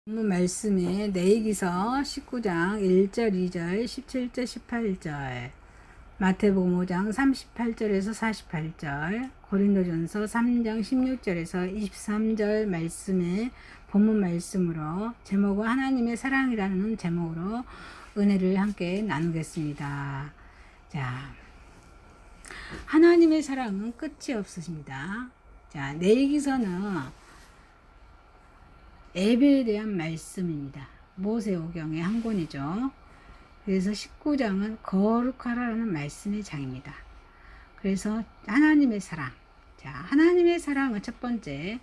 본문 말씀이 레위기서 19장 1절, 2절, 17절, 18절, 마태복음 5장 38절에서 48절, 고린도전서 3장 16절에서 23절 말씀의 본문 말씀으로 제목은 하나님의 사랑이라는 제목으로 은혜를 함께 나누겠습니다. 자, 하나님의 사랑은 끝이 없으십니다. 자, 레위기서는 예배에 대한 말씀입니다. 모세오경의 한 권이죠. 그래서 19장은 거룩하라는 말씀의 장입니다. 그래서 하나님의 사랑. 자, 하나님의 사랑은 첫 번째,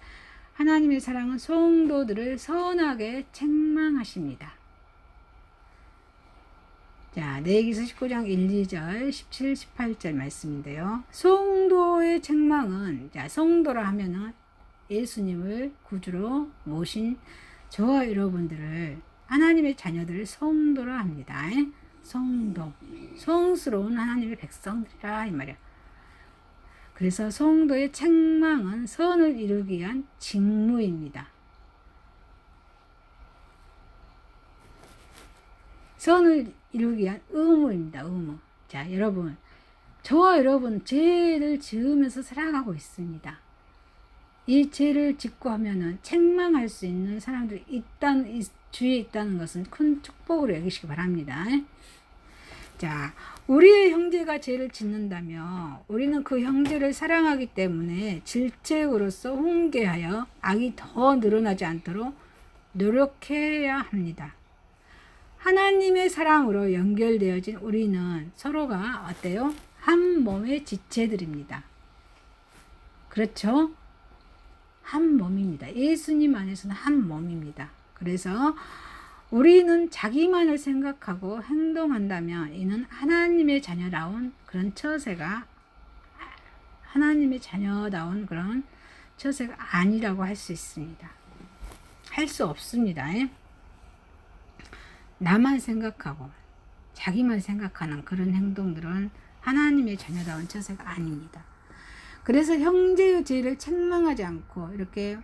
하나님의 사랑은 성도들을 선하게 책망하십니다. 자, 레위기서 19장 1, 2절, 17, 18절 말씀인데요. 성도의 책망은, 자, 성도라 하면은 예수님을 구주로 모신 저와 여러분들을, 하나님의 자녀들을 성도라 합니다. 성도, 성스러운 하나님의 백성들이라 이 말이야. 그래서 성도의 책망은 선을 이루기 위한 직무입니다. 선을 이루기 위한 의무입니다. 의무. 자, 여러분, 저와 여러분 죄를 지으면서 살아가고 있습니다. 이 죄를 짓고 하면은 책망할 수 있는 사람들이 주위에 있다는 것은 큰 축복으로 여기시기 바랍니다. 자, 우리의 형제가 죄를 짓는다면 우리는 그 형제를 사랑하기 때문에 질책으로서 훈계하여 악이 더 늘어나지 않도록 노력해야 합니다. 하나님의 사랑으로 연결되어진 우리는 서로가 어때요? 한 몸의 지체들입니다. 그렇죠? 한 몸입니다. 예수님 안에서는 한 몸입니다. 그래서 우리는 자기만을 생각하고 행동한다면 이는 하나님의 자녀다운 그런 처세가, 하나님의 자녀다운 그런 처세가 아니라고 할 수 있습니다. 할 수 없습니다. 나만 생각하고 자기만 생각하는 그런 행동들은 하나님의 자녀다운 처세가 아닙니다. 그래서 형제의 죄를 책망하지 않고 이렇게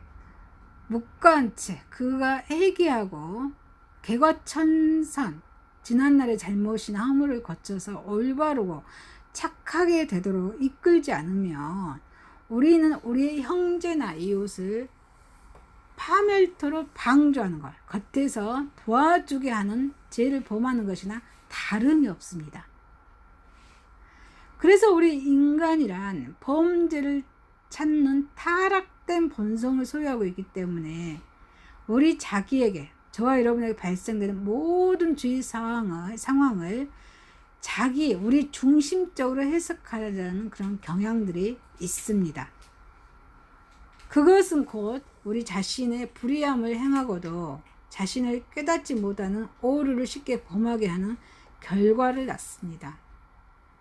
묵과한 채 그가 회개하고 개과천선, 지난날의 잘못이나 허물을 거쳐서 올바르고 착하게 되도록 이끌지 않으면 우리는 우리의 형제나 이웃을 파멸토록 방조하는 것, 겉에서 도와주게 하는 죄를 범하는 것이나 다름이 없습니다. 그래서 우리 인간이란 범죄를 찾는 타락된 본성을 소유하고 있기 때문에 우리 자기에게, 저와 여러분에게 발생되는 모든 주위 상황을 우리 중심적으로 해석하려는 그런 경향들이 있습니다. 그것은 곧 우리 자신의 불의함을 행하고도 자신을 깨닫지 못하는 오류를 쉽게 범하게 하는 결과를 낳습니다.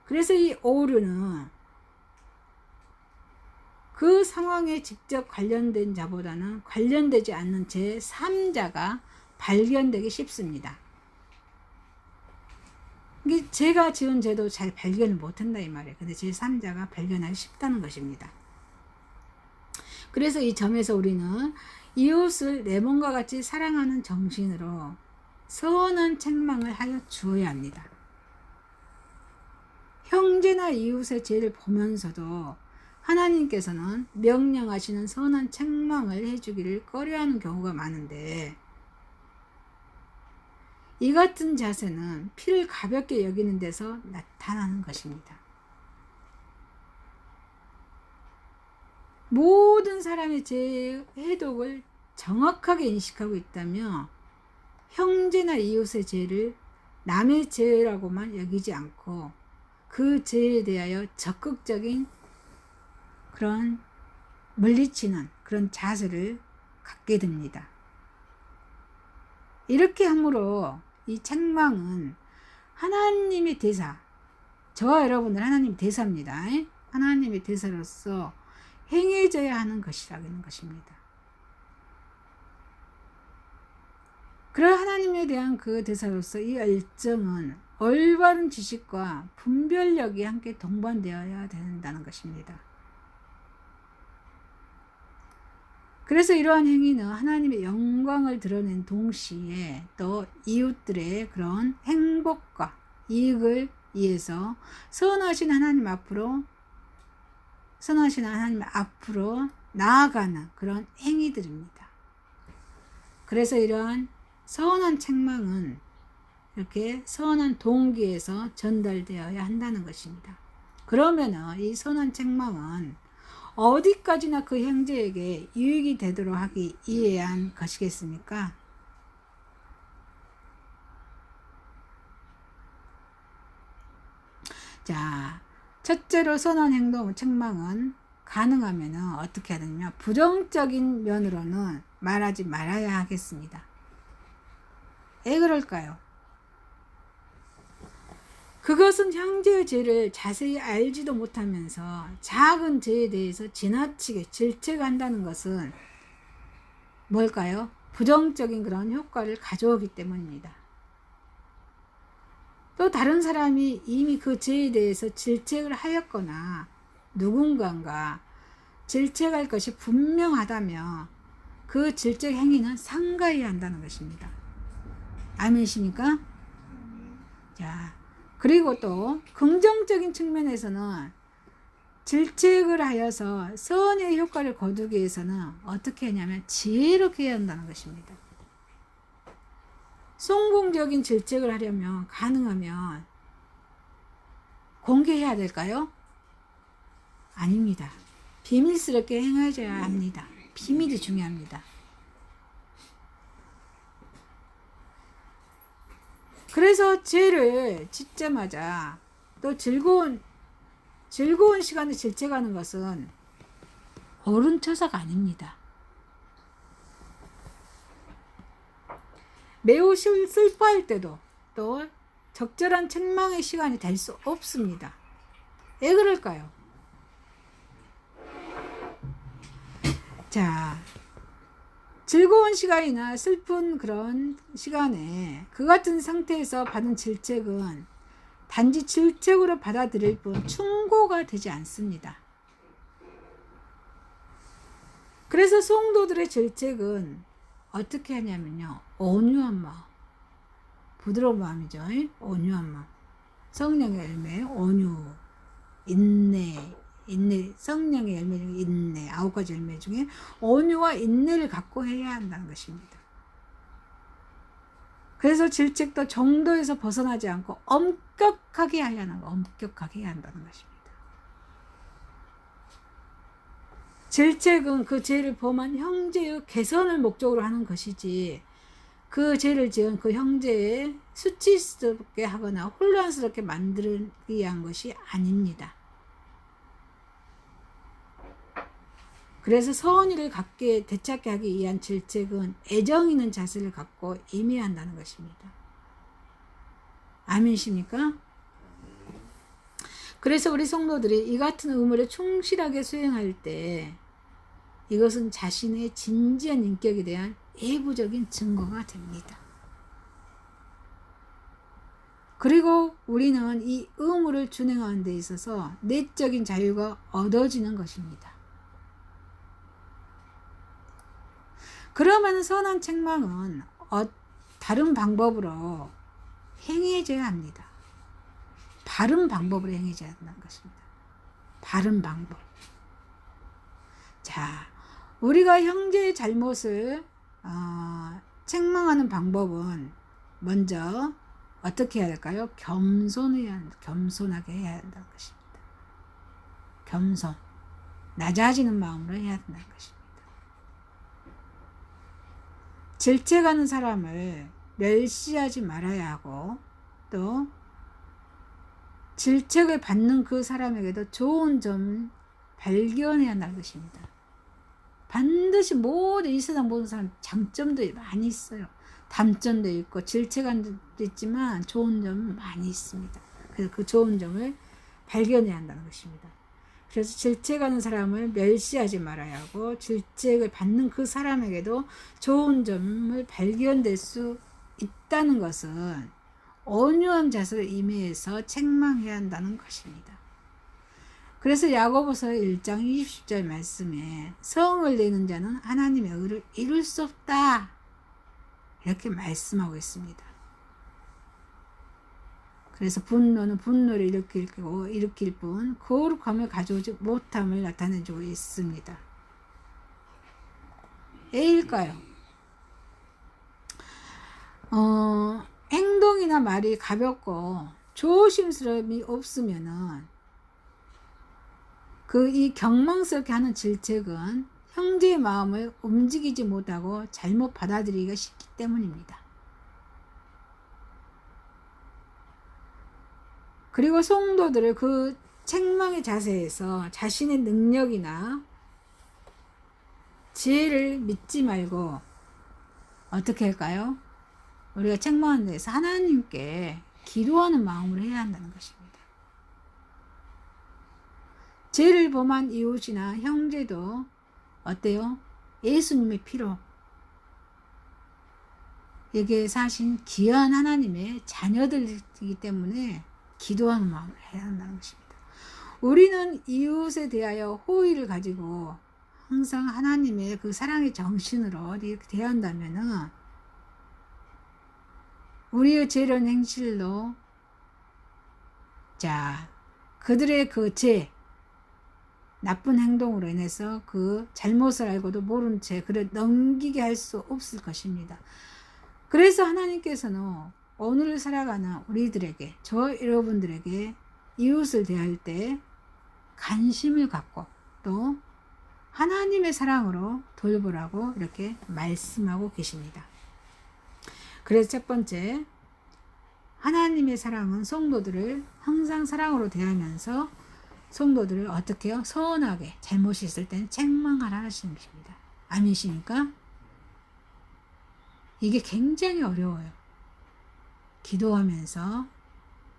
그래서 이 오류는 그 상황에 직접 관련된 자보다는 관련되지 않는 제3자가 발견되기 쉽습니다. 이게 제가 지은 죄도 잘 발견을 못한다 이 말이에요. 근데 제3자가 발견하기 쉽다는 것입니다. 그래서 이 점에서 우리는 이웃을 내 몸과 같이 사랑하는 정신으로 선한 책망을 하여 주어야 합니다. 형제나 이웃의 죄를 보면서도 하나님께서는 명령하시는 선한 책망을 해주기를 꺼려하는 경우가 많은데, 이 같은 자세는 피를 가볍게 여기는 데서 나타나는 것입니다. 모든 사람의 죄의 해독을 정확하게 인식하고 있다면 형제나 이웃의 죄를 남의 죄라고만 여기지 않고 그 죄에 대하여 적극적인 그런 물리치는 그런 자세를 갖게 됩니다. 이렇게 함으로 이 책망은 하나님의 대사, 저와 여러분들 하나님의 대사입니다. 하나님의 대사로서 행해져야 하는 것이라는 것입니다. 그런 하나님에 대한 그 대사로서 이 열정은 올바른 지식과 분별력이 함께 동반되어야 된다는 것입니다. 그래서 이러한 행위는 하나님의 영광을 드러낸 동시에 또 이웃들의 그런 행복과 이익을 위해서 선하신 하나님 앞으로 나아가는 그런 행위들입니다. 그래서 이러한 선한 책망은 이렇게 선한 동기에서 전달되어야 한다는 것입니다. 그러면은 이 선한 책망은 어디까지나 그 형제에게 유익이 되도록 하기 위한 것이겠습니까? 자, 첫째로 선한 행동, 책망은 가능하면 어떻게 해야 되냐면 부정적인 면으로는 말하지 말아야 하겠습니다. 왜 그럴까요? 그것은 형제의 죄를 자세히 알지도 못하면서 작은 죄에 대해서 지나치게 질책한다는 것은 뭘까요? 부정적인 그런 효과를 가져오기 때문입니다. 또 다른 사람이 이미 그 죄에 대해서 질책을 하였거나 누군가가 질책할 것이 분명하다며 그 질책 행위는 삼가해야 한다는 것입니다. 아멘이십니까? 자, 그리고 또 긍정적인 측면에서는 질책을 하여서 선의 효과를 거두기 위해서는 어떻게 하냐면 지혜롭게 해야 한다는 것입니다. 성공적인 질책을 하려면 가능하면 공개해야 될까요? 아닙니다. 비밀스럽게 행해줘야 합니다. 비밀이 중요합니다. 그래서 죄를 짓자마자 또 즐거운 시간을 질책하는 것은 옳은 처사가 아닙니다. 매우 슬퍼할 때도 또 적절한 책망의 시간이 될 수 없습니다. 왜 그럴까요? 자, 즐거운 시간이나 슬픈 그런 시간에 그 같은 상태에서 받은 질책은 단지 질책으로 받아들일 뿐 충고가 되지 않습니다. 그래서 성도들의 질책은 어떻게 하냐면요, 온유한 마음, 부드러운 마음이죠. 온유한 마음, 성령의 열매, 온유, 인내, 성령의 열매 중에 인내, 9가지 열매 중에 온유와 인내를 갖고 해야 한다는 것입니다. 그래서 질책도 정도에서 벗어나지 않고 엄격하게 해야 한다는 것입니다. 질책은 그 죄를 범한 형제의 개선을 목적으로 하는 것이지, 그 죄를 지은 그 형제의 수치스럽게 하거나 혼란스럽게 만들기 위한 것이 아닙니다. 그래서 선의를 갖게 되찾게 하기 위한 질책은 애정 있는 자세를 갖고 임해야 한다는 것입니다. 아멘이십니까? 그래서 우리 성도들이 이 같은 의무를 충실하게 수행할 때 이것은 자신의 진지한 인격에 대한 외부적인 증거가 됩니다. 그리고 우리는 이 의무를 준행하는 데 있어서 내적인 자유가 얻어지는 것입니다. 그러면 선한 책망은 다른 방법으로 행해져야 합니다. 바른 방법으로 행해져야 한다는 것입니다. 바른 방법. 자, 우리가 형제의 잘못을 책망하는 방법은 먼저 어떻게 해야 될까요? 겸손하게 해야 한다는 것입니다. 겸손, 낮아지는 마음으로 해야 한다는 것입니다. 질책하는 사람을 멸시하지 말아야 하고, 또 질책을 받는 그 사람에게도 좋은 점을 발견해야 한다는 것입니다. 반드시 이 세상 모든 사람 장점도 많이 있어요. 단점도 있고 질책한 점도 있지만 좋은 점은 많이 있습니다. 그래서 그 좋은 점을 발견해야 한다는 것입니다. 그래서 질책하는 사람을 멸시하지 말아야 하고, 질책을 받는 그 사람에게도 좋은 점을 발견될 수 있다는 것은 온유한 자세를 임해서 책망해야 한다는 것입니다. 그래서 야고보서 1장 20절 말씀에 성을 내는 자는 하나님의 의를 이룰 수 없다, 이렇게 말씀하고 있습니다. 그래서 분노는 분노를 일으킬 뿐 거룩함을 가져오지 못함을 나타내주고 있습니다. A일까요? 행동이나 말이 가볍고 조심스러움이 없으면은 이 경망스럽게 하는 질책은 형제의 마음을 움직이지 못하고 잘못 받아들이기가 쉽기 때문입니다. 그리고 성도들을 그 책망의 자세에서 자신의 능력이나 지혜를 믿지 말고 어떻게 할까요? 우리가 책망하는 데서 하나님께 기도하는 마음으로 해야 한다는 것입니다. 죄를 범한 이웃이나 형제도 어때요? 예수님의 피로 여기에 사신 귀한 하나님의 자녀들이기 때문에 기도하는 마음을 해야 한다는 것입니다. 우리는 이웃에 대하여 호의를 가지고 항상 하나님의 그 사랑의 정신으로 이렇게 대한다면은 우리의 죄런 행실로 그들의 그 죄, 나쁜 행동으로 인해서 그 잘못을 알고도 모른 채 그를 넘기게 할 수 없을 것입니다. 그래서 하나님께서는 오늘을 살아가는 우리들에게, 저 여러분들에게 이웃을 대할 때 관심을 갖고 또 하나님의 사랑으로 돌보라고 이렇게 말씀하고 계십니다. 그래서 첫 번째, 하나님의 사랑은 성도들을 항상 사랑으로 대하면서 성도들을 어떻게 해요? 선하게, 잘못이 있을 때는 책망하라 하시는 것입니다. 아니십니까? 이게 굉장히 어려워요. 기도하면서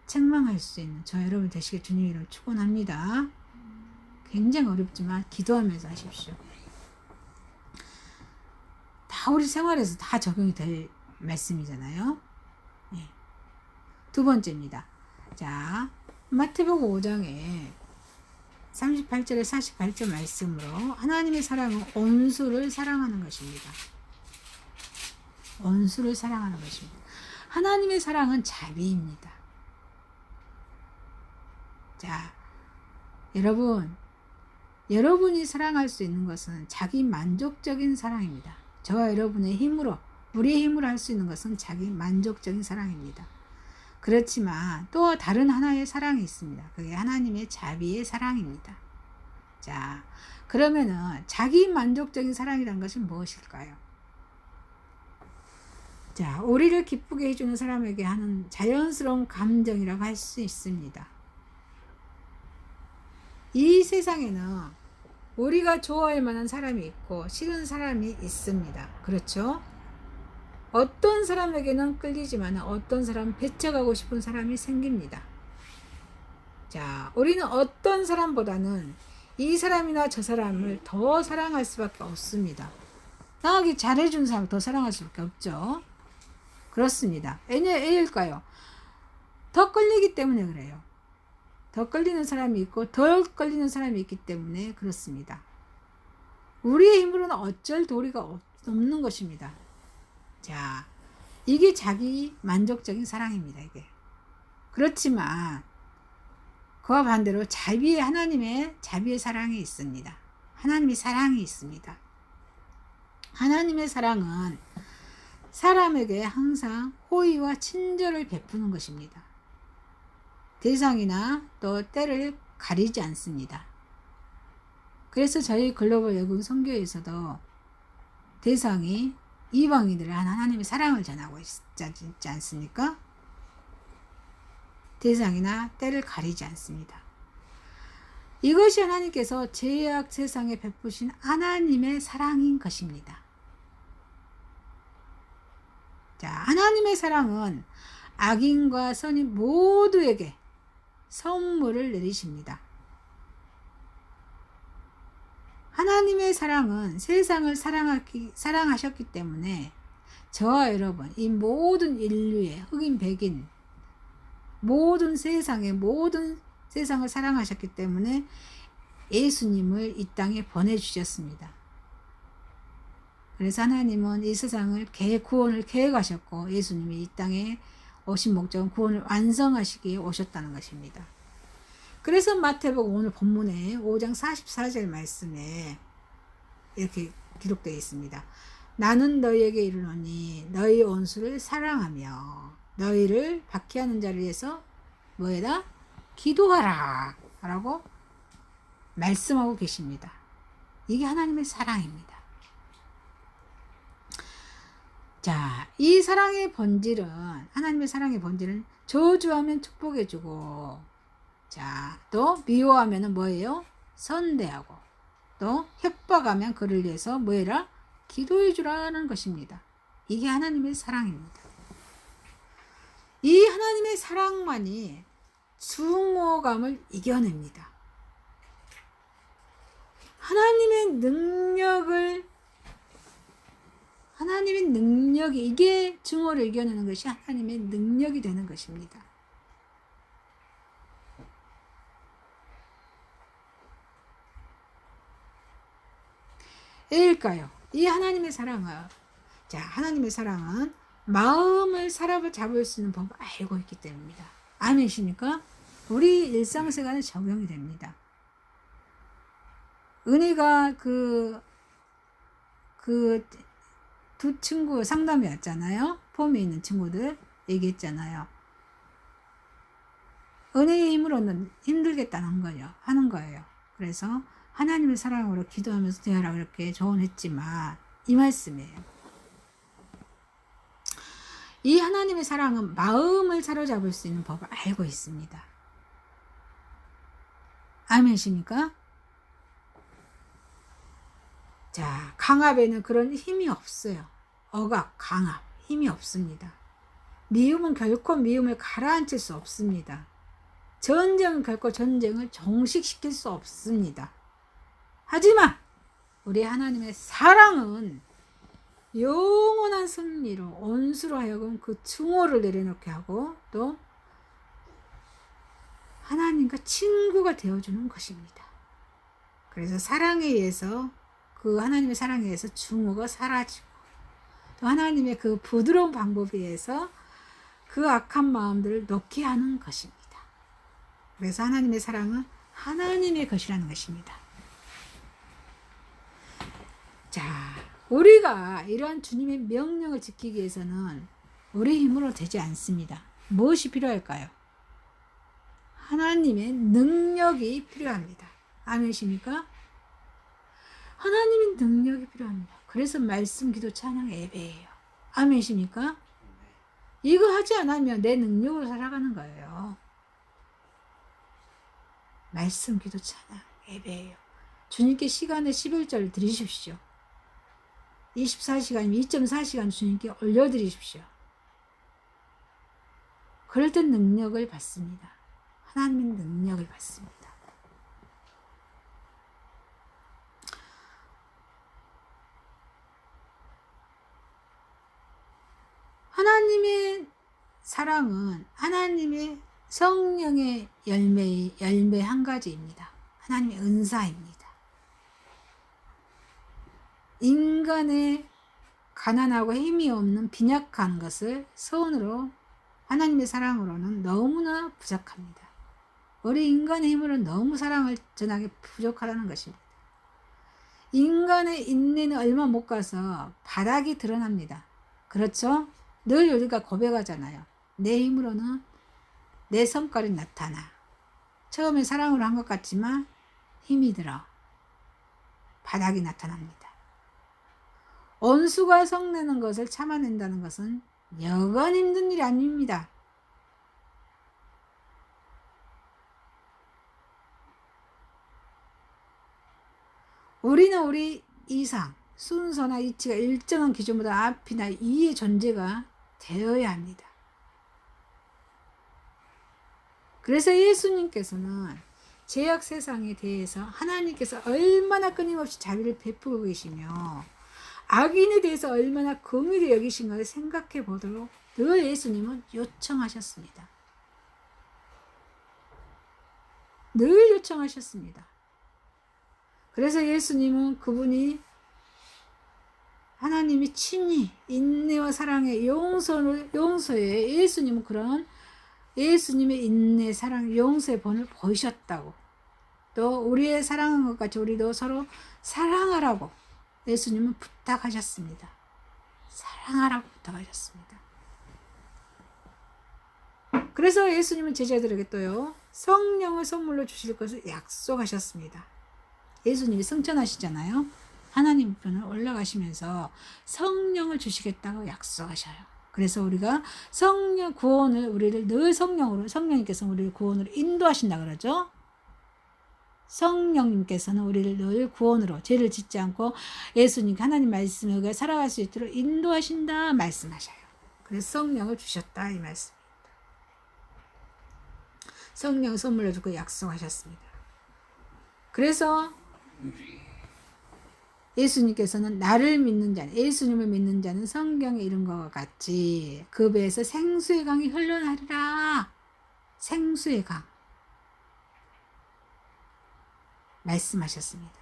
책망할 수 있는 저 여러분 되시길 주님 이름으로 축원합니다. 굉장히 어렵지만 기도하면서 하십시오. 다 우리 생활에서 다 적용이 될 말씀이잖아요. 네. 두 번째입니다. 자, 마태복음 5장에 38절에 48절 말씀으로 하나님의 사랑은 온수를 사랑하는 것입니다. 온수를 사랑하는 것입니다. 하나님의 사랑은 자비입니다. 자, 여러분이 사랑할 수 있는 것은 자기 만족적인 사랑입니다. 저와 여러분의 힘으로, 우리의 힘으로 할 수 있는 것은 자기 만족적인 사랑입니다. 그렇지만 또 다른 하나의 사랑이 있습니다. 그게 하나님의 자비의 사랑입니다. 자, 그러면은 자기 만족적인 사랑이라는 것은 무엇일까요? 자, 우리를 기쁘게 해주는 사람에게 하는 자연스러운 감정이라고 할 수 있습니다. 이 세상에는 우리가 좋아할 만한 사람이 있고 싫은 사람이 있습니다. 그렇죠? 어떤 사람에게는 끌리지만 어떤 사람은 배척하고 싶은 사람이 생깁니다. 자, 우리는 어떤 사람보다는 이 사람이나 저 사람을 더 사랑할 수밖에 없습니다. 나에게 잘해준 사람을 더 사랑할 수밖에 없죠. 그렇습니다. 왜일까요? 더 끌리기 때문에 그래요. 더 끌리는 사람이 있고 덜 끌리는 사람이 있기 때문에 그렇습니다. 우리의 힘으로는 어쩔 도리가 없는 것입니다. 자, 이게 자기 만족적인 사랑입니다. 이게. 그렇지만 그와 반대로 하나님의 자비의 사랑이 있습니다. 하나님의 사랑이 있습니다. 하나님의 사랑은 사람에게 항상 호의와 친절을 베푸는 것입니다. 대상이나 또 때를 가리지 않습니다. 그래서 저희 글로벌 외국 선교에서도 대상이 이방인들을 하나님의 사랑을 전하고 있지 않습니까? 대상이나 때를 가리지 않습니다. 이것이 하나님께서 죄악 세상에 베푸신 하나님의 사랑인 것입니다. 자, 하나님의 사랑은 악인과 선인 모두에게 선물을 내리십니다. 하나님의 사랑은 세상을 사랑하셨기 때문에 저와 여러분, 이 모든 인류의 흑인, 백인, 모든 세상의 모든 세상을 사랑하셨기 때문에 예수님을 이 땅에 보내주셨습니다. 그래서 하나님은 이 세상을 구원을 계획하셨고 예수님이 이 땅에 오신 목적은 구원을 완성하시기에 오셨다는 것입니다. 그래서 마태복음 오늘 본문에 5장 44절 말씀에 이렇게 기록되어 있습니다. 나는 너희에게 이르노니 너희 원수를 사랑하며 너희를 박해하는 자를 위해서 뭐해라? 기도하라 라고 말씀하고 계십니다. 이게 하나님의 사랑입니다. 자, 이 사랑의 본질은, 하나님의 사랑의 본질은 저주하면 축복해주고, 자, 또 미워하면 뭐예요? 선대하고, 또 협박하면 그를 위해서 뭐해라? 기도해주라는 것입니다. 이게 하나님의 사랑입니다. 이 하나님의 사랑만이 증오감을 이겨냅니다. 하나님의 능력이, 이게 증오를 이겨내는 것이 하나님의 능력이 되는 것입니다. 왜일까요? 이 하나님의 사랑은, 자, 하나님의 사랑은 마음을 사로잡을 수 있는 법을 알고 있기 때문입니다. 아멘이십니까? 우리 일상생활에 적용이 됩니다. 은혜가 두 친구 상담이 왔잖아요. 폼에 있는 친구들 얘기했잖아요. 은혜의 힘으로는 힘들겠다는 거예요. 하는 거예요. 그래서 하나님의 사랑으로 기도하면서 되어라 그렇게 조언했지만 이 말씀이에요. 이 하나님의 사랑은 마음을 사로잡을 수 있는 법을 알고 있습니다. 아멘이십니까? 자, 강압에는 그런 힘이 없어요. 억압, 강압, 힘이 없습니다. 미움은 결코 미움을 가라앉힐 수 없습니다. 전쟁은 결코 전쟁을 종식시킬 수 없습니다. 하지만 우리 하나님의 사랑은 영원한 승리로 원수로 하여금 그 증오를 내려놓게 하고 또 하나님과 친구가 되어주는 것입니다. 그래서 사랑에 의해서 그 하나님의 사랑에 의해서 증오가 사라지고 또 하나님의 그 부드러운 방법에 의해서 그 악한 마음들을 놓게 하는 것입니다. 그래서 하나님의 사랑은 하나님의 것이라는 것입니다. 자, 우리가 이러한 주님의 명령을 지키기 위해서는 우리 힘으로 되지 않습니다. 무엇이 필요할까요? 하나님의 능력이 필요합니다. 아멘이십니까? 하나님의 능력이 필요합니다. 그래서 말씀, 기도, 찬양, 예배예요. 아멘이십니까? 이거 하지 않으면 내 능력으로 살아가는 거예요. 말씀, 기도, 찬양, 예배예요. 주님께 시간에 11절 드리십시오. 24시간이면 2.4시간 주님께 올려드리십시오. 그럴 땐 능력을 받습니다. 하나님의 능력을 받습니다. 하나님의 사랑은 하나님의 성령의 열매 한 가지입니다. 하나님의 은사입니다. 인간의 가난하고 힘이 없는 빈약한 것을 선으로 하나님의 사랑으로는 너무나 부족합니다. 우리 인간의 힘으로는 너무 사랑을 전하기 부족하다는 것입니다. 인간의 인내는 얼마 못 가서 바닥이 드러납니다. 그렇죠? 늘 우리가 고백하잖아요. 내 힘으로는 내 성깔이 나타나. 처음에 사랑으로 한 것 같지만 힘이 들어. 바닥이 나타납니다. 원수가 성내는 것을 참아낸다는 것은 여간 힘든 일이 아닙니다. 우리는 우리 이상, 순서나 이치가 일정한 기준보다 앞이나 이의 존재가 되어야 합니다. 그래서 예수님께서는 죄악 세상에 대해서 하나님께서 얼마나 끊임없이 자비를 베푸고 계시며 악인에 대해서 얼마나 긍휼히 여기신가를 생각해 보도록 늘 예수님은 요청하셨습니다. 늘 요청하셨습니다. 그래서 예수님은 그분이 하나님이 친히 인내와 사랑의 용서에 예수님은 그런 예수님의 인내, 사랑, 용서의 본을 보이셨다고, 또 우리의 사랑한 것 같이 우리도 서로 사랑하라고 예수님은 부탁하셨습니다. 사랑하라고 부탁하셨습니다. 그래서 예수님은 제자들에게 또요 성령을 선물로 주실 것을 약속하셨습니다. 예수님이 승천하시잖아요. 하나님 편을 올라가시면서 성령을 주시겠다고 약속하셔요. 그래서 우리가 성령 구원을 우리를 늘 성령님께서 우리를 구원으로 인도하신다 그러죠. 성령님께서는 우리를 늘 구원으로 죄를 짓지 않고 예수님 하나님 말씀을 살아갈 수 있도록 인도하신다 말씀하셔요. 그래서 성령을 주셨다 이 말씀. 성령 선물로 주고 약속하셨습니다. 그래서 예수님께서는 나를 믿는 자는, 예수님을 믿는 자는 성경에 이른 것과 같이 그 배에서 생수의 강이 흘러나리라. 생수의 강 말씀하셨습니다.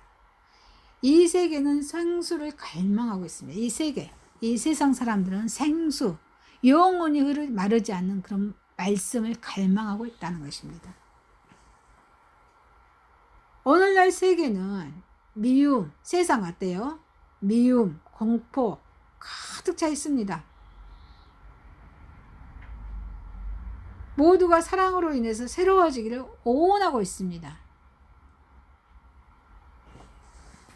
이 세계는 생수를 갈망하고 있습니다. 이 세계, 이 세상 사람들은 생수, 영원히 마르지 않는 그런 말씀을 갈망하고 있다는 것입니다. 오늘날 세계는 미움, 세상 어때요? 미움, 공포 가득 차 있습니다. 모두가 사랑으로 인해서 새로워지기를 원하고 있습니다.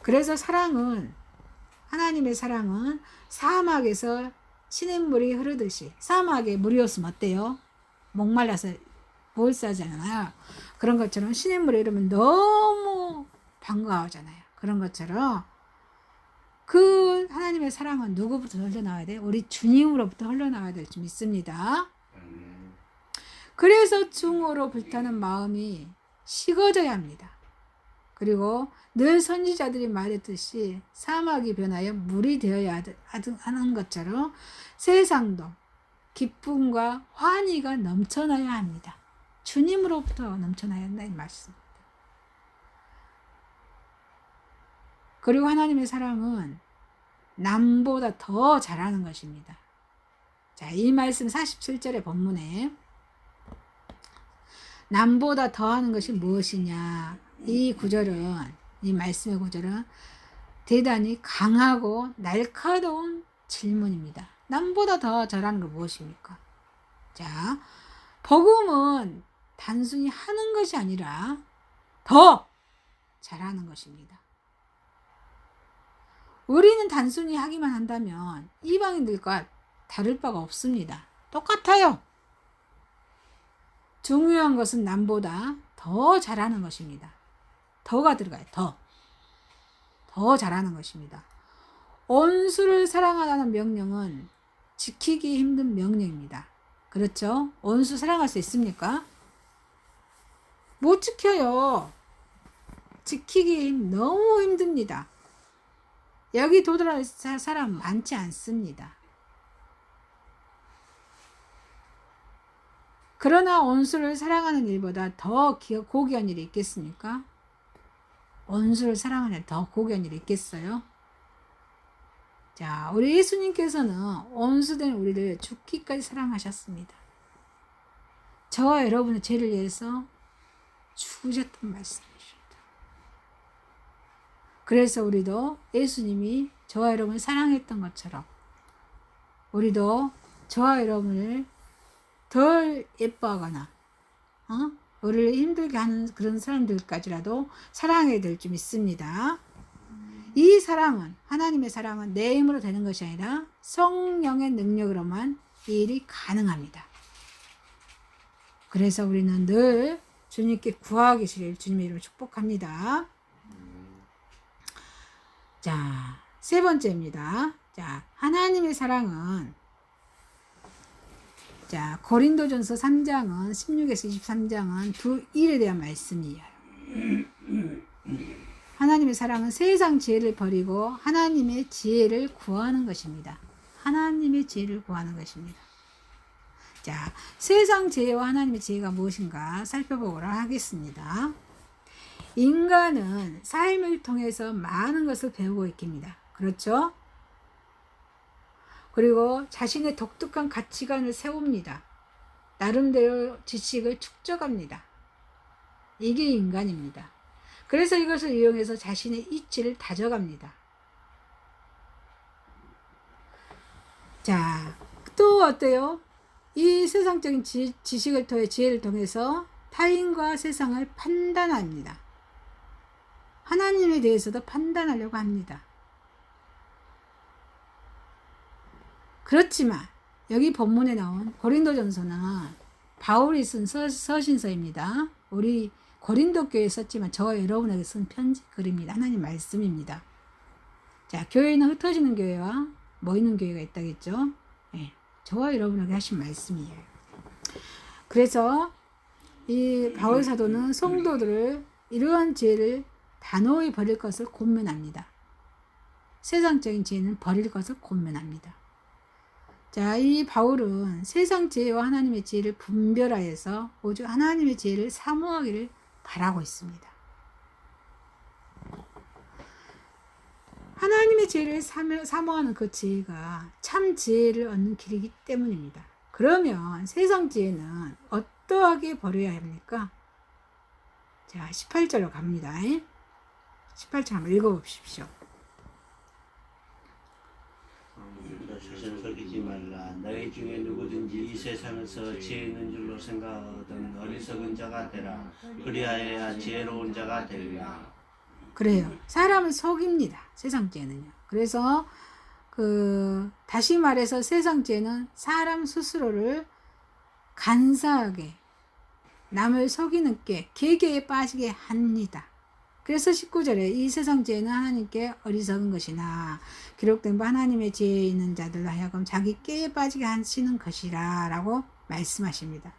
그래서 사랑은, 하나님의 사랑은 사막에서 시냇물이 흐르듯이, 사막에 물이 없으면 어때요? 목말라서 못 살잖아요. 그런 것처럼 시냇물이 흐르면 너무 반가워하잖아요. 그런 것처럼 그 하나님의 사랑은 누구부터 흘러나와야 돼요? 우리 주님으로부터 흘러나와야 될 줄 믿습니다. 그래서 증오로 불타는 마음이 식어져야 합니다. 그리고 늘 선지자들이 말했듯이 사막이 변하여 물이 되어야 하는 것처럼 세상도 기쁨과 환희가 넘쳐나야 합니다. 주님으로부터 넘쳐나야 한다 이 말씀입니다. 그리고 하나님의 사랑은 남보다 더 잘하는 것입니다. 자, 이 말씀 47절의 본문에 남보다 더하는 것이 무엇이냐, 이 구절은, 이 말씀의 구절은 대단히 강하고 날카로운 질문입니다. 남보다 더 잘하는 건 무엇입니까? 자, 복음은 단순히 하는 것이 아니라 더 잘하는 것입니다. 우리는 단순히 하기만 한다면 이방인들과 다를 바가 없습니다. 똑같아요. 중요한 것은 남보다 더 잘하는 것입니다. 더가 들어가요. 더 잘하는 것입니다. 원수를 사랑하라는 명령은 지키기 힘든 명령입니다. 그렇죠? 원수 사랑할 수 있습니까? 못 지켜요. 지키기 너무 힘듭니다. 여기 도달할 사람 많지 않습니다. 그러나 원수를 사랑하는 일보다 더 고귀한 일이 있겠습니까? 원수를 사랑하는 일 더 고귀한 일이 있겠어요? 자, 우리 예수님께서는 원수된 우리를 죽기까지 사랑하셨습니다. 저와 여러분의 죄를 위해서 죽으셨던 말씀이십니다. 그래서 우리도 예수님이 저와 여러분을 사랑했던 것처럼 우리도 저와 여러분을 덜 예뻐하거나 우리를 힘들게 하는 그런 사람들까지라도 사랑해야 될 줄 믿습니다. 이 사랑은, 하나님의 사랑은 내 힘으로 되는 것이 아니라 성령의 능력으로만 이 일이 가능합니다. 그래서 우리는 늘 주님께 구하기를 주님의 이름으로 축복합니다. 자, 세 번째입니다. 자, 하나님의 사랑은, 자, 고린도전서 3장은 16에서 23장은 두 일에 대한 말씀이에요. 하나님의 사랑은 세상 지혜를 버리고 하나님의 지혜를 구하는 것입니다. 하나님의 지혜를 구하는 것입니다. 자, 세상 지혜와 하나님의 지혜가 무엇인가 살펴보도록 하겠습니다. 인간은 삶을 통해서 많은 것을 배우고 있습니다. 그렇죠? 그리고 자신의 독특한 가치관을 세웁니다. 나름대로 지식을 축적합니다. 이게 인간입니다. 그래서 이것을 이용해서 자신의 이치를 다져갑니다. 자, 또 어때요? 이 세상적인 지식을 통해 지혜를 통해서 타인과 세상을 판단합니다. 하나님에 대해서도 판단하려고 합니다. 그렇지만 여기 본문에 나온 고린도전서는 바울이 쓴 서신서입니다. 우리 고린도 교회에 썼지만 저와 여러분에게 쓴 편지 글입니다. 하나님 말씀입니다. 자, 교회는 흩어지는 교회와 모이는 교회가 있다겠죠. 네, 저와 여러분에게 하신 말씀이에요. 그래서 이 바울 사도는 성도들을 이러한 죄를 단호히 버릴 것을 권면합니다. 세상적인 죄는 버릴 것을 권면합니다. 자, 이 바울은 세상 죄와 하나님의 죄를 분별하여서 오직 하나님의 죄를 사모하기를 바라고 있습니다. 하나님의 죄를 사모하는 그 죄가 참 지혜를 얻는 길이기 때문입니다. 그러면 세상 지혜는 어떠하게 버려야 합니까? 자, 18절로 갑니다. 18절 한번 읽어보십시오. 자신을 속이지 말라. 너희 중에 누구든지 이 세상에서 지혜 있는 줄로 생각하거든 어리석은 자가 되라. 그리하여야 지혜로운 자가 되리라. 그래요. 사람을 속입니다. 세상 죄는요. 그래서 다시 말해서 세상 죄는 사람 스스로를 간사하게 남을 속이는 게 계계에 빠지게 합니다. 그래서 19절에 이 세상 죄는 하나님께 어리석은 것이나 기록된 바 하나님의 지혜에 있는 자들로 하여금 자기 깨에 빠지게 하시는 것이라 라고 말씀하십니다.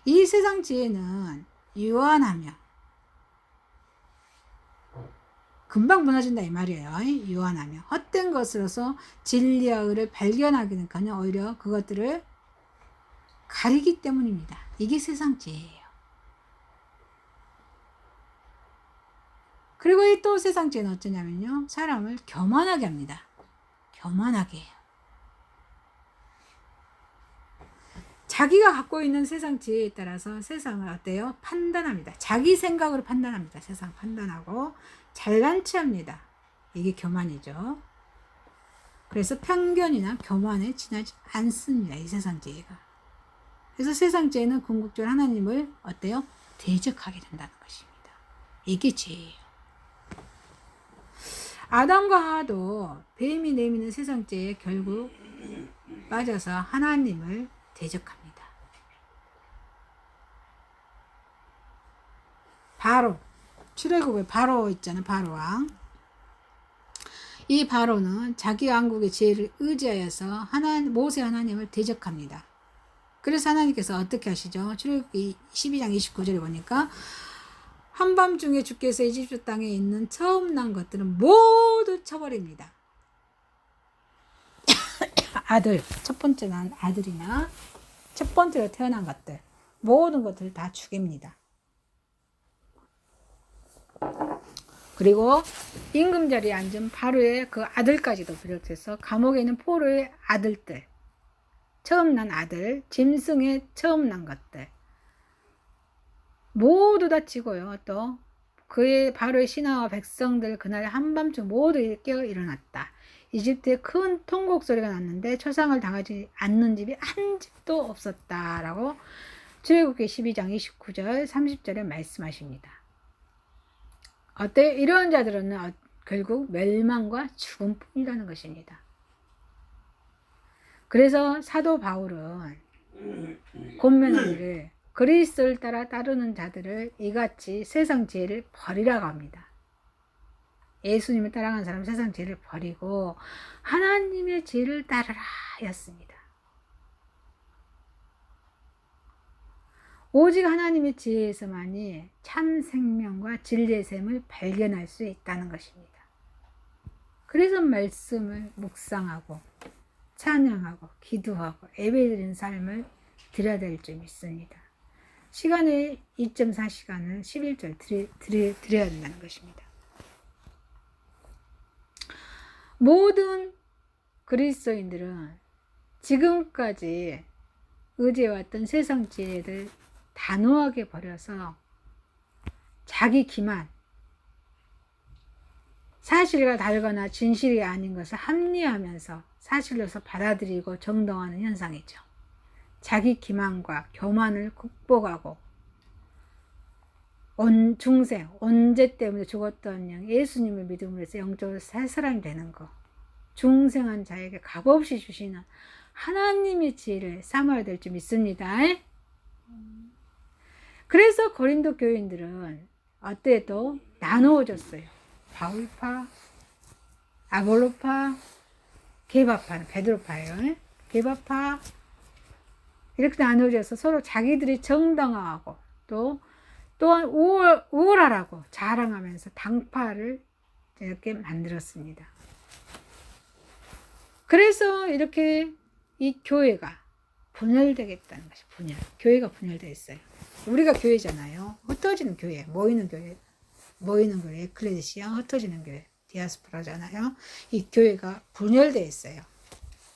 이 세상 지혜는 유한하며 금방 무너진다 이 말이에요. 유한하며 헛된 것으로서 진리와 의를 발견하기는커녕 오히려 그것들을 가리기 때문입니다. 이게 세상 지혜예요. 그리고 이 또 세상 지혜는 어쩌냐면요, 사람을 교만하게 합니다. 교만하게 해요. 자기가 갖고 있는 세상 지혜에 따라서 세상을 어때요? 판단합니다. 자기 생각으로 판단합니다. 세상 판단하고 잘난 체합니다. 이게 교만이죠. 그래서 편견이나 교만에 지나지 않습니다. 이 세상 지혜가. 그래서 세상 지혜는 궁극적으로 하나님을 어때요? 대적하게 된다는 것입니다. 이게 지혜예요. 아담과 하와도 뱀이 내미는 세상 지혜에 결국 빠져서 하나님을 대적합니다. 바로 출애굽의 바로 있잖아요. 바로 왕. 이 바로는 자기 왕국의 지혜를 의지하여서 모세 하나님을 대적합니다. 그래서 하나님께서 어떻게 하시죠? 출애굽기 12장 29절에 보니까 한밤중에 주께서 이집트 땅에 있는 처음 난 것들은 모두 쳐버립니다. 아들, 첫 번째 난 아들이나 첫 번째로 태어난 것들, 모든 것들을 다 죽입니다. 그리고 임금자리에 앉은 바로의 그 아들까지도 비롯해서 감옥에 있는 포로의 아들들, 처음 난 아들, 짐승의 처음 난 것들 모두 다 치고요. 또 그의 바로의 신하와 백성들 그날 한밤중 모두 깨어 일어났다. 이집트에 큰 통곡 소리가 났는데 초상을 당하지 않는 집이 한 집도 없었다라고 출애굽기 12장 29절 30절에 말씀하십니다. 어때? 이런 자들은 결국 멸망과 죽음뿐이라는 것입니다. 그래서 사도 바울은 권면하기를 그리스도를 따르는 자들을 이같이 세상 지혜를 버리라고 합니다. 예수님을 따라가는 사람은 세상 지혜를 버리고 하나님의 지혜를 따르라 였습니다. 오직 하나님의 지혜에서만이 참 생명과 진리의 샘을 발견할 수 있다는 것입니다. 그래서 말씀을 묵상하고 찬양하고 기도하고 예배드리는 삶을 드려야 될 줄 믿습니다. 시간의 2.4시간을 11절 드려야 된다는 것입니다. 모든 그리스도인들은 지금까지 의지해왔던 세상 지혜를 단호하게 버려서 자기 기만, 사실과 다르거나 진실이 아닌 것을 합리화하면서 사실로서 받아들이고 정당화하는 현상이죠. 자기 기만과 교만을 극복하고 중생, 언제 때문에 죽었던 영, 예수님을 믿음으로 해서 영적으로 새 사람이 되는 것, 중생한 자에게 값없이 주시는 하나님의 지혜를 삼아야 될 줄 믿습니다. 그래서 고린도 교인들은 어때도 나누어졌어요. 바울파, 아볼로파, 게바파, 베드로파예요. 게바파 이렇게 나누어져서 서로 자기들이 정당화하고 또한 우월하라고 자랑하면서 당파를 이렇게 만들었습니다. 그래서 이렇게 이 교회가 분열되겠다는 것이 분열. 교회가 분열되어 있어요. 우리가 교회잖아요. 흩어지는 교회, 모이는 교회, 에클레시아, 흩어지는 교회, 디아스포라잖아요. 이 교회가 분열되어 있어요.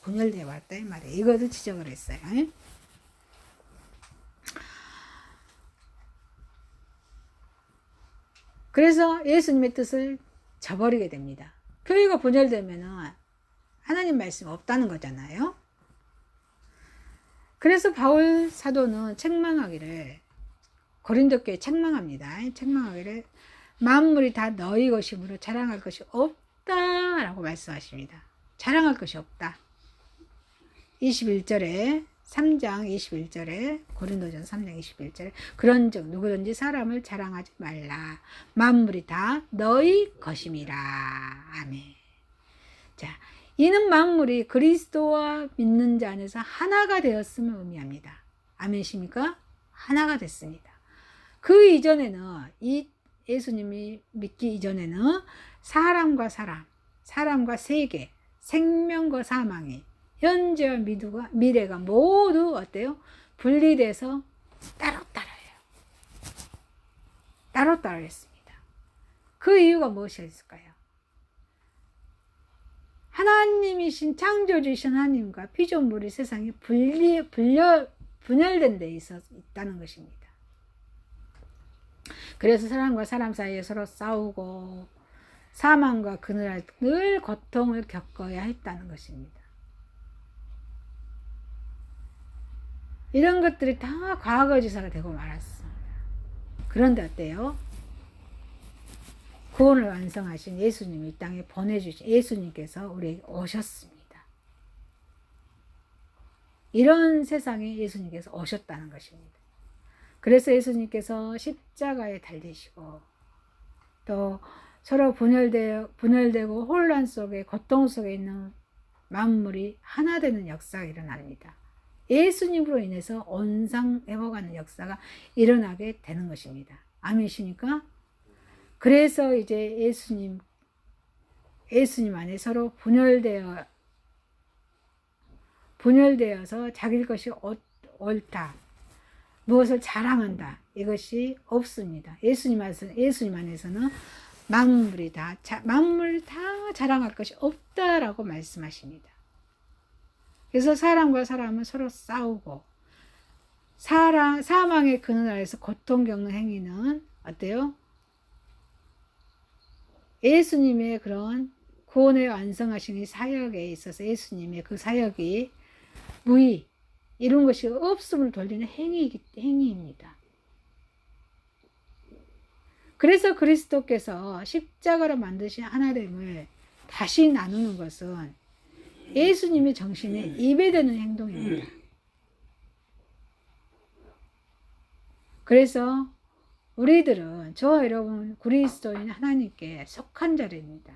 분열되어 왔다 이 말이에요. 이것을 지적을 했어요. 그래서 예수님의 뜻을 저버리게 됩니다. 교회가 분열되면은 하나님 말씀 없다는 거잖아요. 그래서 바울 사도는 책망하기를, 고린도 교회 책망합니다. 책망하기를 만물이 다 너희 것이므로 자랑할 것이 없다라고 말씀하십니다. 자랑할 것이 없다. 21절에 3장 21절에 고린도전서 3장 21절에 그런즉 누구든지 사람을 자랑하지 말라. 만물이 다 너희 것임이라. 아멘. 자, 이는 만물이 그리스도와 믿는 자 안에서 하나가 되었음을 의미합니다. 아멘이십니까? 하나가 됐습니다. 그 이전에는 이 예수님이 믿기 이전에는 사람과 사람, 사람과 세계, 생명과 사망이 현재와 미래가 모두 어때요? 분리돼서 따로따로예요. 따로따로 했습니다. 그 이유가 무엇이었을까요? 하나님이신 창조주이신 하나님과 피조물이 세상에 분열된 데 있다는 것입니다. 그래서 사람과 사람 사이에 서로 싸우고 사망과 그늘 늘 고통을 겪어야 했다는 것입니다. 이런 것들이 다 과거지사가 되고 말았습니다. 그런데 어때요? 구원을 완성하신 예수님이 이 땅에 보내주신 예수님께서 우리에게 오셨습니다. 이런 세상에 예수님께서 오셨다는 것입니다. 그래서 예수님께서 십자가에 달리시고 또 서로 분열되고 혼란 속에 고통 속에 있는 만물이 하나 되는 역사가 일어납니다. 예수님으로 인해서 온상회복하는 역사가 일어나게 되는 것입니다. 아멘이십니까? 그래서 이제 예수님 안에 서로 분열되어서 자기 것이 옳다, 무엇을 자랑한다, 이것이 없습니다. 예수님 안에서는 만물 다 자랑할 것이 없다라고 말씀하십니다. 그래서 사람과 사람은 서로 싸우고 사망의 그늘 아래서 고통 겪는 행위는 어때요? 예수님의 그런 구원을 완성하신 이 사역에 있어서 예수님의 그 사역이 무의, 이런 것이 없음을 돌리는 행위입니다. 그래서 그리스도께서 십자가로 만드신 하나됨을 다시 나누는 것은 예수님의 정신에 이배되는 행동입니다. 그래서 우리들은, 저와 여러분 그리스도인 하나님께 속한 자입니다.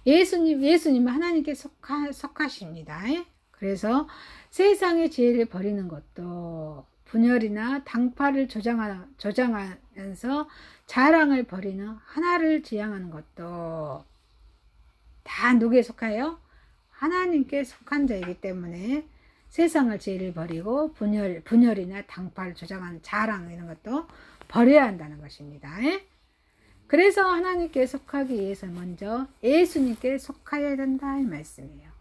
예수님은 하나님께 속하십니다. 그래서 세상의 지혜를 버리는 것도, 분열이나 당파를 조장하면서 자랑을 버리는 하나를 지향하는 것도 다 누구에 속하여? 하나님께 속한 자이기 때문에 세상의 죄를 버리고 분열이나 당파를 조장하는 자랑 이런 것도 버려야 한다는 것입니다. 예? 그래서 하나님께 속하기 위해서 먼저 예수님께 속하여야 된다 이 말씀이에요.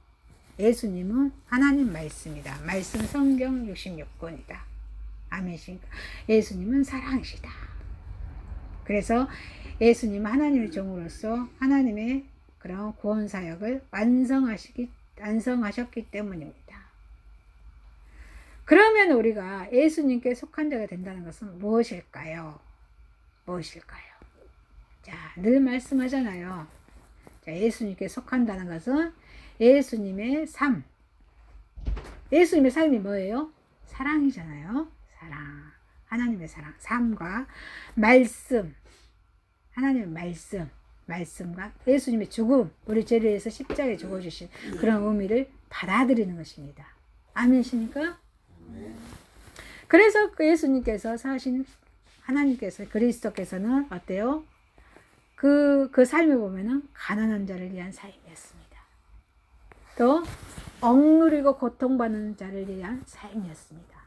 예수님은 하나님 말씀이다. 말씀 성경 66권이다. 아멘이십니까? 예수님은 사랑이시다. 그래서 예수님은 하나님의 종으로서 하나님의 그런 구원 사역을 완성하셨기 때문입니다. 그러면 우리가 예수님께 속한 자가 된다는 것은 무엇일까요? 무엇일까요? 자, 늘 말씀하잖아요. 자, 예수님께 속한다는 것은 예수님의 삶. 예수님의 삶이 뭐예요? 사랑이잖아요. 사랑. 하나님의 사랑. 삶과 말씀. 하나님의 말씀. 말씀과 예수님의 죽음. 우리 죄를 위해서 십자가에 죽어주신 그런 의미를 받아들이는 것입니다. 아멘이십니까? 그래서 그 예수님께서 사신 하나님께서 그리스도께서는 어때요? 그 삶을 보면은 가난한 자를 위한 삶이었습니다. 또 억누리고 고통받는 자를 위한 삶이었습니다.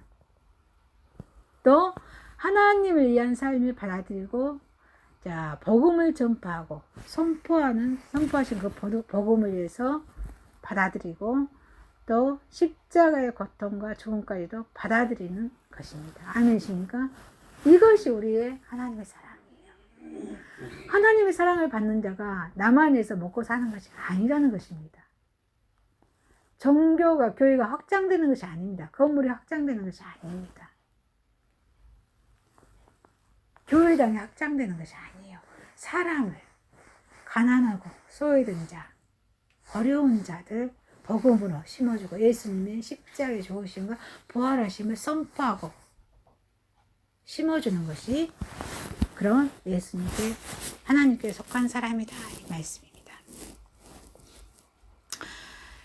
또 하나님을 위한 삶을 받아들이고 자 복음을 전파하고 선포하신 그 복음을 위해서 받아들이고 또 십자가의 고통과 죽음까지도 받아들이는 것입니다. 아멘이십니까? 이것이 우리의 하나님의 사랑이에요. 하나님의 사랑을 받는 자가 나만 위해서 먹고 사는 것이 아니라는 것입니다. 종교가 교회가 확장되는 것이 아닙니다. 건물이 확장되는 것이 아닙니다. 교회당이 확장되는 것이 아니에요. 사랑을 가난하고 소외된 자, 어려운 자들 복음으로 심어주고 예수님의 십자가에 죽으심과 부활하심을 선포하고 심어주는 것이 그런 예수님께 하나님께 속한 사람이다 이 말씀입니다.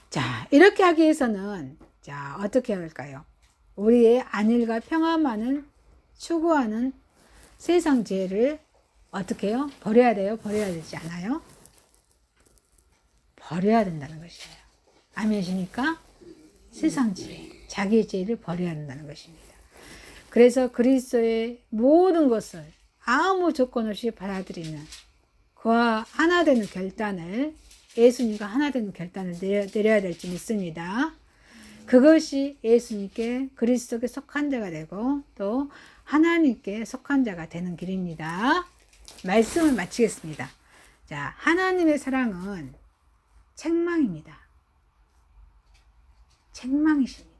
자, 이렇게 하기 위해서는 자 어떻게 할까요? 우리의 안일과 평화만을 추구하는 세상 죄를 어떻게 해요? 버려야 돼요? 버려야 되지 않아요? 버려야 된다는 것이에요. 아멘이십니까? 세상 죄, 자기의 죄를 버려야 한다는 것입니다. 그래서 그리스도의 모든 것을 아무 조건 없이 받아들이는 그와 하나 되는 결단을 예수님과 하나 되는 결단을 내려야 될 줄 믿습니다. 그것이 예수님께 그리스도께 속한 자가 되고 또 하나님께 속한 자가 되는 길입니다. 말씀을 마치겠습니다. 자, 하나님의 사랑은 책망입니다. 책망이십니다.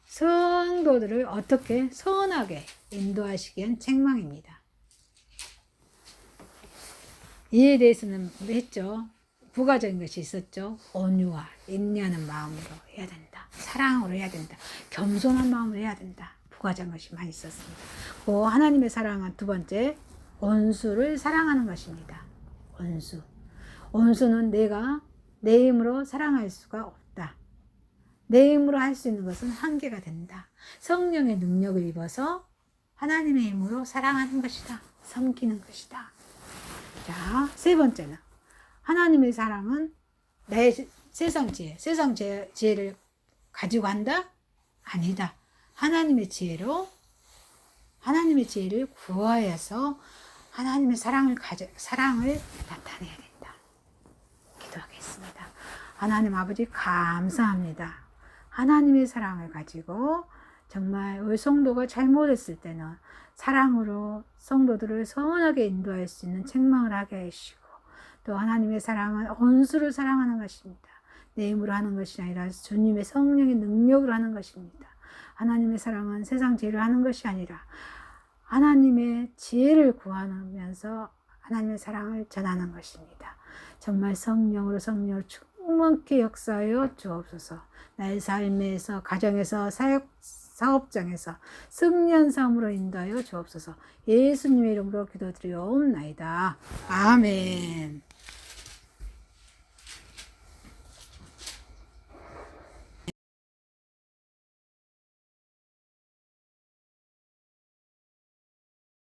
성도들을 어떻게 선하게 인도하시기 위한 책망입니다. 이에 대해서는 했죠. 부가적인 것이 있었죠. 온유와 인내하는 마음으로 해야 된다. 사랑으로 해야 된다. 겸손한 마음으로 해야 된다. 부가적인 것이 많이 있었습니다. 그 하나님의 사랑은 두 번째, 원수를 사랑하는 것입니다. 원수. 원수는 내가 내 힘으로 사랑할 수가 없다. 내 힘으로 할 수 있는 것은 한계가 된다. 성령의 능력을 입어서 하나님의 힘으로 사랑하는 것이다. 섬기는 것이다. 자, 세 번째는 하나님의 사랑은 내 세상 지혜를 가지고 한다? 아니다. 하나님의 지혜를 구하여서 하나님의 사랑을 나타내야 된다. 기도하겠습니다. 하나님 아버지 감사합니다. 하나님의 사랑을 가지고 정말 우리 성도가 잘못했을 때는 사랑으로 성도들을 선하게 인도할 수 있는 책망을 하게 하시고 또 하나님의 사랑은 원수를 사랑하는 것입니다. 내 힘으로 하는 것이 아니라 주님의 성령의 능력으로 하는 것입니다. 하나님의 사랑은 세상 죄를 하는 것이 아니라 하나님의 지혜를 구하면서 하나님의 사랑을 전하는 것입니다. 정말 성령으로 충만케 역사하여 주옵소서. 나의 삶에서 가정에서 사업장에서 승리한 삶으로 인도하여 주옵소서. 예수님의 이름으로 기도드리옵나이다. 아멘.